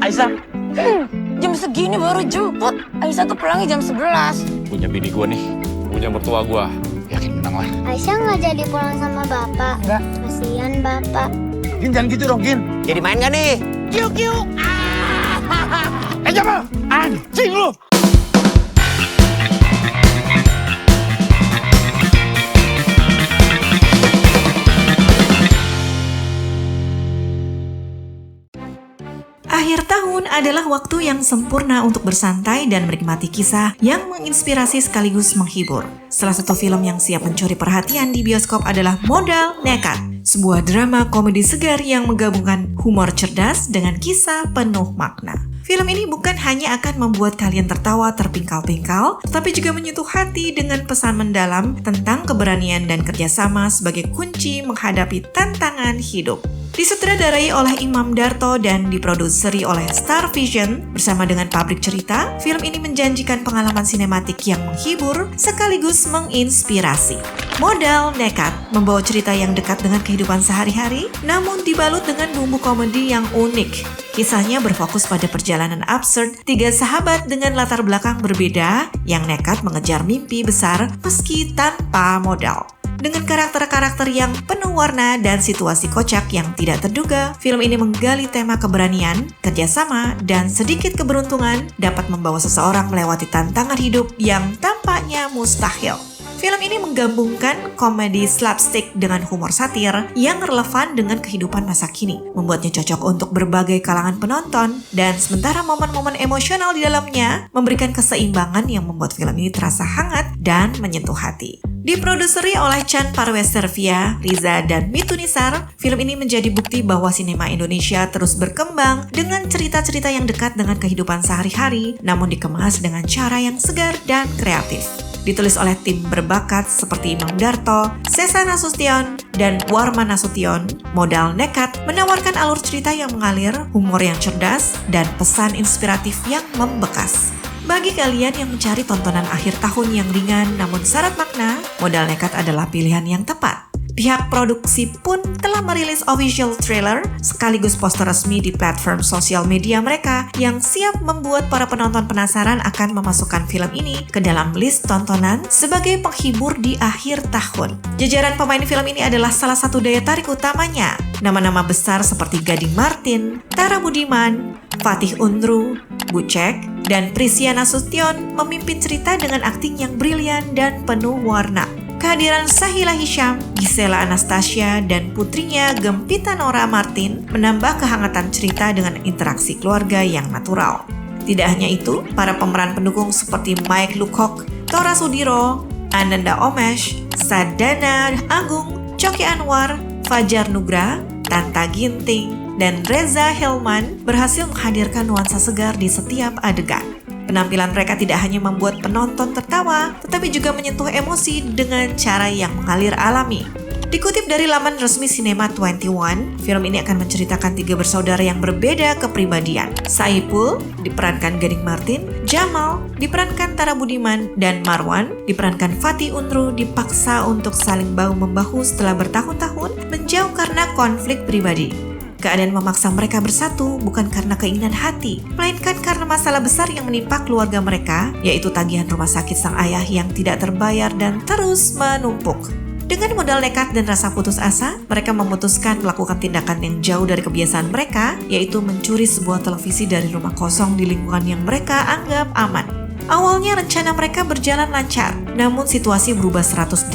Aisyah. Jam segini baru jemput. Aisyah tuh pulangnya jam 11. Punya bini gue nih, punya mertua gue. Yakin menang lah. Aisyah nggak jadi pulang sama bapak. Enggak. Kasihan bapak. Gin, jangan gitu dong, Gin. Jadi main gak nih? Kiu, kiu. Jamal, anjing lu. Akhir tahun adalah waktu yang sempurna untuk bersantai dan menikmati kisah yang menginspirasi sekaligus menghibur. Salah satu film yang siap mencuri perhatian di bioskop adalah Modal Nekat, sebuah drama komedi segar yang menggabungkan humor cerdas dengan kisah penuh makna. Film ini bukan hanya akan membuat kalian tertawa terpingkal-pingkal, tetapi juga menyentuh hati dengan pesan mendalam tentang keberanian dan kerjasama sebagai kunci menghadapi tantangan hidup. Disutradarai oleh Imam Darto dan diproduseri oleh Star Vision bersama dengan pabrik cerita, film ini menjanjikan pengalaman sinematik yang menghibur sekaligus menginspirasi. Modal Nekat membawa cerita yang dekat dengan kehidupan sehari-hari, namun dibalut dengan bumbu komedi yang unik. Kisahnya berfokus pada perjalanan absurd tiga sahabat dengan latar belakang berbeda yang nekat mengejar mimpi besar meski tanpa modal. Dengan karakter-karakter yang penuh warna dan situasi kocak yang tidak terduga, film ini menggali tema keberanian, kerjasama, dan sedikit keberuntungan dapat membawa seseorang melewati tantangan hidup yang tampaknya mustahil. Film ini menggabungkan komedi slapstick dengan humor satir yang relevan dengan kehidupan masa kini, membuatnya cocok untuk berbagai kalangan penonton, dan sementara momen-momen emosional di dalamnya memberikan keseimbangan yang membuat film ini terasa hangat dan menyentuh hati. Diproduseri oleh Chan Parwestervia, Riza, dan Mitunisar, film ini menjadi bukti bahwa sinema Indonesia terus berkembang dengan cerita-cerita yang dekat dengan kehidupan sehari-hari, namun dikemas dengan cara yang segar dan kreatif. Ditulis oleh tim berbakat seperti Imam Darto, Sesa Nasution, dan Warman Nasution, Modal Nekat menawarkan alur cerita yang mengalir, humor yang cerdas, dan pesan inspiratif yang membekas. Bagi kalian yang mencari tontonan akhir tahun yang ringan namun syarat makna, Modal Nekat adalah pilihan yang tepat. Pihak produksi pun telah merilis official trailer sekaligus poster resmi di platform sosial media mereka yang siap membuat para penonton penasaran akan memasukkan film ini ke dalam list tontonan sebagai penghibur di akhir tahun. Jajaran pemain film ini adalah salah satu daya tarik utamanya. Nama-nama besar seperti Gading Martin, Tara Budiman, Fatih Undru, Bucek, dan Prisya Nasution memimpin cerita dengan akting yang brilian dan penuh warna. Kehadiran Sahila Hisham, Gisela Anastasia, dan putrinya Gempita Nora Martin menambah kehangatan cerita dengan interaksi keluarga yang natural. Tidak hanya itu, para pemeran pendukung seperti Mike Lucock, Tora Sudiro, Ananda Omesh, Sadana Agung, Coki Anwar, Fajar Nugra, Tanta Ginting, dan Reza Helman berhasil menghadirkan nuansa segar di setiap adegan. Penampilan mereka tidak hanya membuat penonton tertawa, tetapi juga menyentuh emosi dengan cara yang mengalir alami. Dikutip dari laman resmi Cinema 21, film ini akan menceritakan tiga bersaudara yang berbeda kepribadian. Saipul diperankan Gading Martin, Jamal diperankan Tara Budiman, dan Marwan diperankan Fatih Undru dipaksa untuk saling bahu-membahu setelah bertahun-tahun menjauh karena konflik pribadi. Keadaan memaksa mereka bersatu bukan karena keinginan hati, melainkan karena masalah besar yang menimpa keluarga mereka, yaitu tagihan rumah sakit sang ayah yang tidak terbayar dan terus menumpuk. Dengan modal nekat dan rasa putus asa, mereka memutuskan melakukan tindakan yang jauh dari kebiasaan mereka, yaitu mencuri sebuah televisi dari rumah kosong di lingkungan yang mereka anggap aman. Awalnya rencana mereka berjalan lancar, namun situasi berubah 180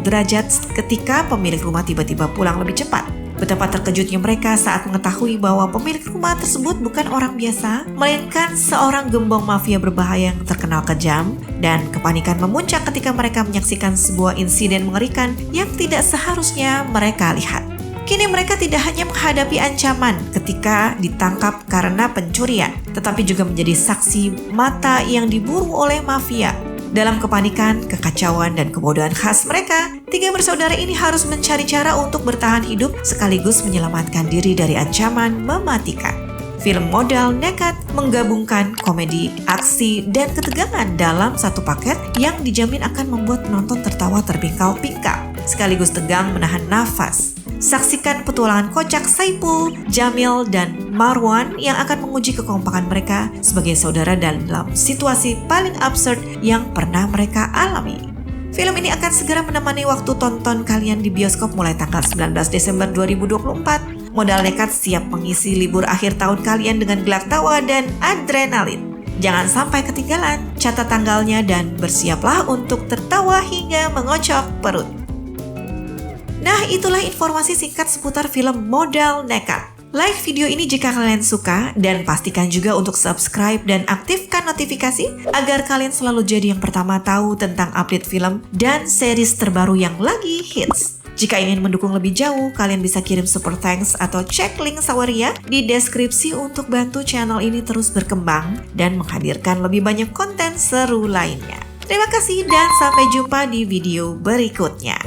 derajat ketika pemilik rumah tiba-tiba pulang lebih cepat. Betapa terkejutnya mereka saat mengetahui bahwa pemilik rumah tersebut bukan orang biasa, melainkan seorang gembong mafia berbahaya yang terkenal kejam, dan kepanikan memuncak ketika mereka menyaksikan sebuah insiden mengerikan yang tidak seharusnya mereka lihat. Kini mereka tidak hanya menghadapi ancaman ketika ditangkap karena pencurian, tetapi juga menjadi saksi mata yang diburu oleh mafia. Dalam kepanikan, kekacauan, dan kebodohan khas mereka, tiga bersaudara ini harus mencari cara untuk bertahan hidup sekaligus menyelamatkan diri dari ancaman mematikan. Film Modal Nekat menggabungkan komedi, aksi, dan ketegangan dalam satu paket yang dijamin akan membuat penonton tertawa terpingkal-pingkal, sekaligus tegang menahan nafas. Saksikan petualangan kocak Saipul, Jamil, dan Marwan yang akan menguji kekompakan mereka sebagai saudara dalam situasi paling absurd yang pernah mereka alami. Film ini akan segera menemani waktu tonton kalian di bioskop mulai tanggal 19 Desember 2024. Modal Nekat siap mengisi libur akhir tahun kalian dengan gelak tawa dan adrenalin. Jangan sampai ketinggalan, catat tanggalnya dan bersiaplah untuk tertawa hingga mengocok perut. Nah, itulah informasi singkat seputar film Modal Nekat. Like video ini jika kalian suka dan pastikan juga untuk subscribe dan aktifkan notifikasi agar kalian selalu jadi yang pertama tahu tentang update film dan series terbaru yang lagi hits. Jika ingin mendukung lebih jauh, kalian bisa kirim super thanks atau cek link Saweria di deskripsi untuk bantu channel ini terus berkembang dan menghadirkan lebih banyak konten seru lainnya. Terima kasih dan sampai jumpa di video berikutnya.